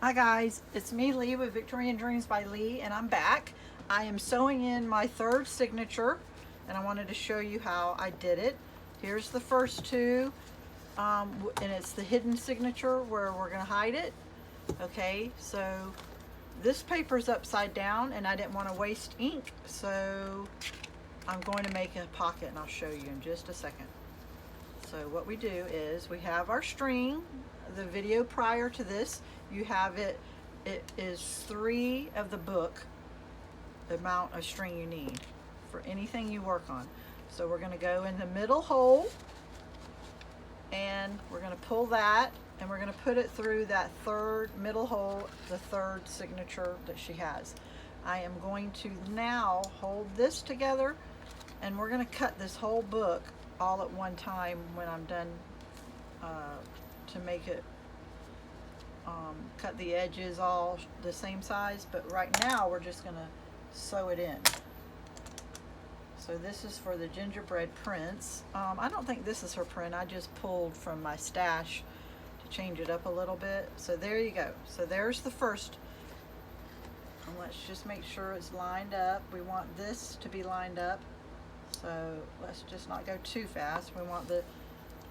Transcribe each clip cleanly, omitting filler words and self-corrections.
Hi guys, it's me Lee with Victorian Dreams by Lee, and I'm back. I am sewing in my third signature, and I wanted to show you how I did it. Here's the first two, and it's the hidden signature where we're going to hide it. Okay, so this paper's upside down and I didn't want to waste ink, so I'm going to make a pocket, and I'll show you in just a second. So what we do is we have our string. The video prior to this, you have it is 3 of the book, the amount of string you need for anything you work on. So we're going to go in the middle hole, and we're going to pull that, and we're going to put it through that third middle hole, the third signature that she has. I am going to now hold this together, and we're going to cut this whole book all at one time when I'm done, to make it cut the edges all the same size. But right now we're just going to sew it in. So this is for the gingerbread prince. I don't think this is her print. I just pulled from my stash to change it up a little bit. So there you go. So there's the first. And let's just make sure it's lined up. We want this to be lined up. So let's just not go too fast. We want the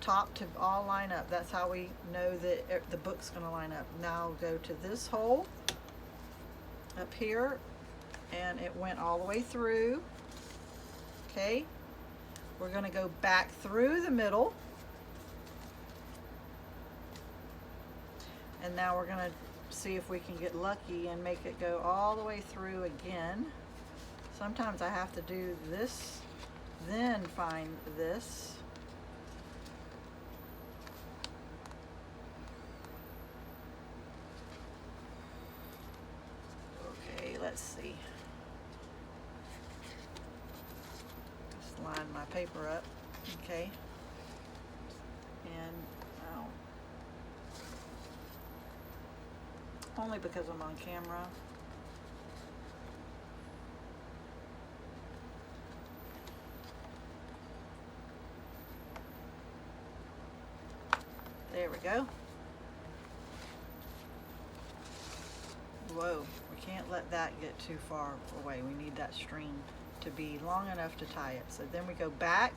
top to all line up. That's how we know that the book's going to line up. Now go to this hole up here, and it went all the way through. Okay, we're going to go back through the middle, and now we're going to see if we can get lucky and make it go all the way through again. Sometimes I have to do this, then find this. Okay, let's see. Just line my paper up, okay? And only because I'm on camera. There we go. Whoa, we can't let that get too far away. We need that string to be long enough to tie it. So then we go back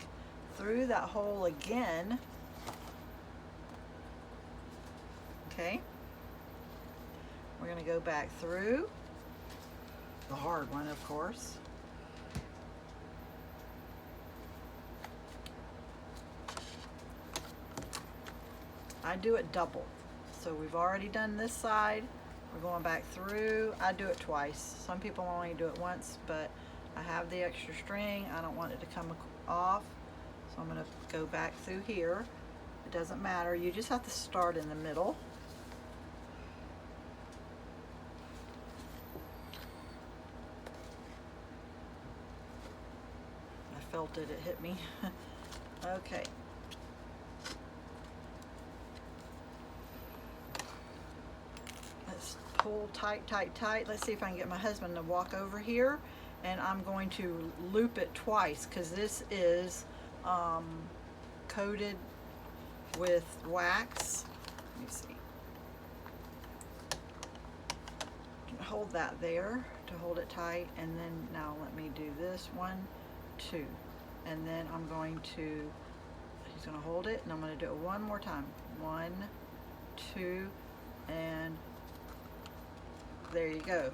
through that hole again. Okay. We're going to go back through the hard one, of course. I do it double. So we've already done this side. We're going back through. I do it twice. Some people only do it once, but I have the extra string. I don't want it to come off. So I'm going to go back through here. It doesn't matter. You just have to start in the middle. I felt it. It hit me. Okay. Let's pull tight, tight, tight. Let's see if I can get my husband to walk over here, and I'm going to loop it twice because this is coated with wax. Let me see. Hold that there to hold it tight, and then now let me do this 1, 2, and then I'm going to, he's going to hold it, and I'm going to do it one more time. 1, 2, and there you go.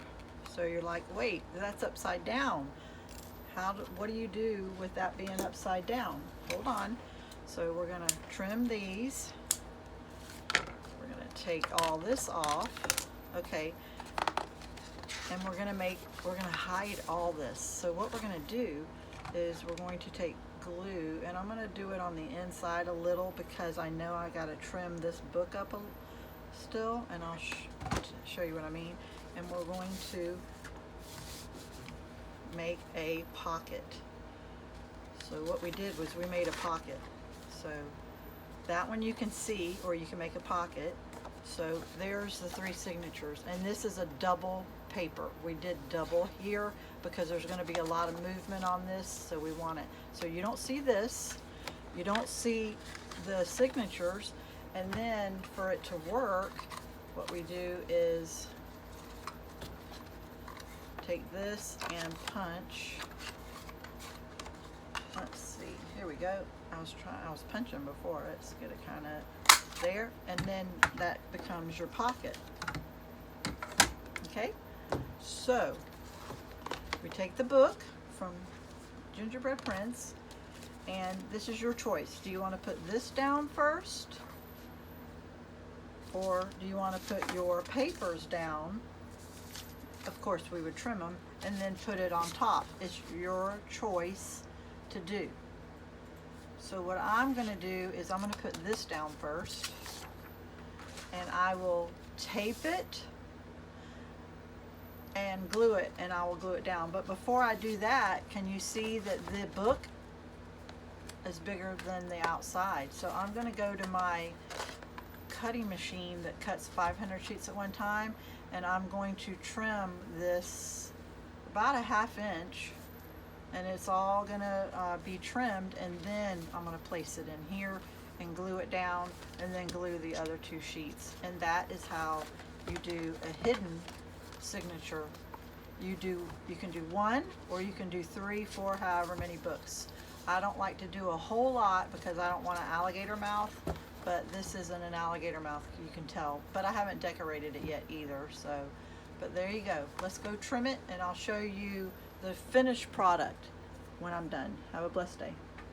So you're like, wait, that's upside down. What do you do with that being upside down? Hold on. So we're going to trim these. We're going to take all this off. Okay. And we're going to hide all this. So what we're going to do is we're going to take glue, and I'm going to do it on the inside a little because I know I got to trim this book up still, and I'll show you what I mean. And we're going to make a pocket. So what we did was we made a pocket. So that one you can see, or you can make a pocket. So there's the 3 signatures, and this is a double paper. We did double here because there's going to be a lot of movement on this, so we want it. So you don't see this, you don't see the signatures, and then for it to work, what we do is take this and punch. Let's see, here we go. I was punching before. Let's get it kind of there, and then that becomes your pocket. Okay, so we take the book from Gingerbread Prince, and this is your choice. Do you want to put this down first, or do you want to put your papers down? Of course, we would trim them and then put it on top. It's your choice to do. So what I'm going to do is I'm going to put this down first, and I will tape it and glue it, and I will glue it down. But before I do that, can you see that the book is bigger than the outside? So I'm going to go to my cutting machine that cuts 500 sheets at one time, and I'm going to trim this about a 1/2 inch, and it's all gonna be trimmed, and then I'm gonna place it in here and glue it down, and then glue the other 2 sheets. And that is how you do a hidden signature. You can do 1, or you can do 3, 4, however many books. I don't like to do a whole lot because I don't want an alligator mouth, but this isn't an alligator mouth, you can tell. But I haven't decorated it yet either, so, but there you go. Let's go trim it, and I'll show you the finished product when I'm done. Have a blessed day.